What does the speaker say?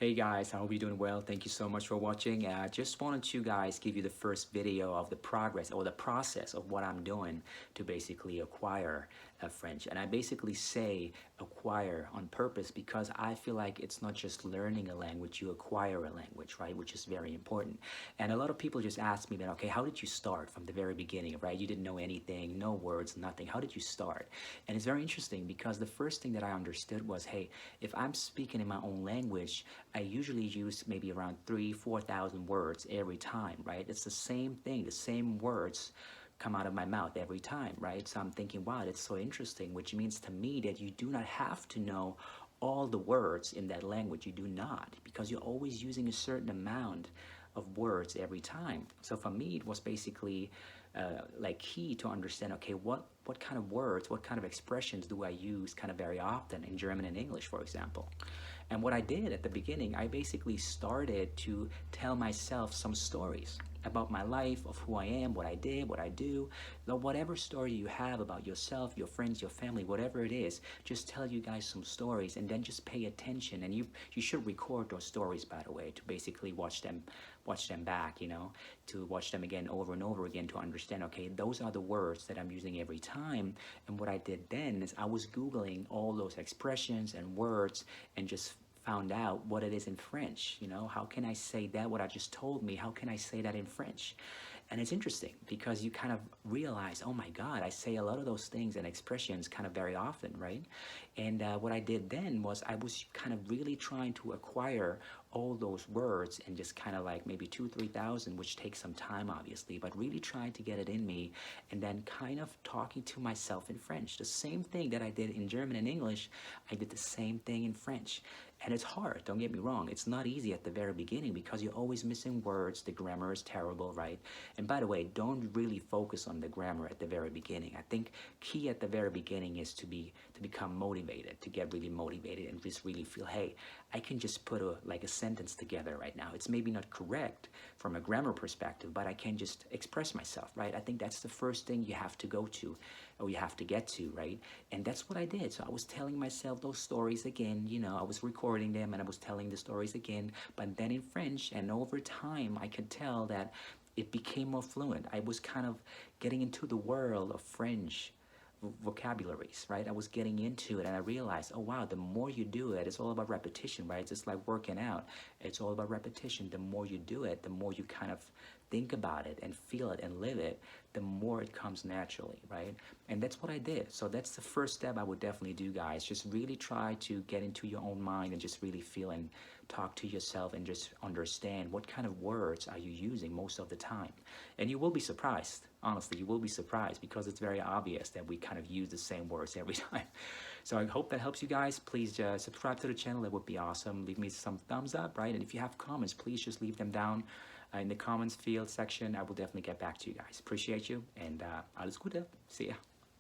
Hey guys, I hope you're doing well. Thank you so much for watching. I just wanted to guys give you the first video of the progress or the process of what I'm doing to basically acquire French. And I basically say acquire on purpose because I feel like it's not just learning a language, you acquire a language, right? Which is very important. And a lot of people just ask me that, okay, how did you start from the very beginning, right? You didn't know anything, no words, nothing. How did you start? And it's very interesting because the first thing that I understood was, hey, if I'm speaking in my own language, I usually use maybe around 4,000 words every time, right? It's the same thing, the same words come out of my mouth every time, right? So I'm thinking, wow, that's so interesting, which means to me that you do not have to know all the words in that language. You do not, because you're always using a certain amount of words every time. So for me, it was basically like key to understand, okay, what kind of words, what kind of expressions do I use kind of very often in German and English, for example. And what I did at the beginning, I basically started to tell myself some stories about my life, of who I am, what I did, what I do. Whatever story you have about yourself, your friends, your family, whatever it is, just tell you guys some stories and then just pay attention. And you should record those stories, by the way, to basically watch them back, to watch them again over and over again to understand, okay, those are the words that I'm using every time. And what I did then is I was Googling all those expressions and words and just found out what it is in French. How can I say that, what I just told me, how can I say that in French? And it's interesting because you kind of realize, oh my God, I say a lot of those things and expressions kind of very often, right? And what I did then was I was kind of really trying to acquire all those words and just kind of like maybe 3,000, which takes some time obviously, but really trying to get it in me and then kind of talking to myself in French. The same thing that I did in German and English, I did the same thing in French. And it's hard, don't get me wrong. It's not easy at the very beginning because you're always missing words. The grammar is terrible, right? And by the way, don't really focus on the grammar at the very beginning. I think key at the very beginning is to become motivated, to get really motivated and just really feel, hey, I can just put a sentence together right now. It's maybe not correct from a grammar perspective, but I can just express myself, right? I think that's the first thing you have to go to, or you have to get to, right? And that's what I did. So I was telling myself those stories again, I was recording them and I was telling the stories again, but then in French. And over time, I could tell that it became more fluent. I was kind of getting into the world of French vocabularies, right? I was getting into it and I realized, oh wow, the more you do it, it's all about repetition, right? It's just like working out. It's all about repetition. The more you do it, the more you kind of think about it and feel it and live it, the more it comes naturally, right? And that's what I did. So that's the first step I would definitely do, guys. Just really try to get into your own mind and just really feel and talk to yourself and just understand what kind of words are you using most of the time. And you will be surprised. Honestly, you will be surprised because it's very obvious that we kind of use the same words every time. So I hope that helps you guys. Please subscribe to the channel. It would be awesome. Leave me some thumbs up, right? And if you have comments, please just leave them down in the comments field section. I will definitely get back to you guys. Appreciate you and alles Gute. See ya.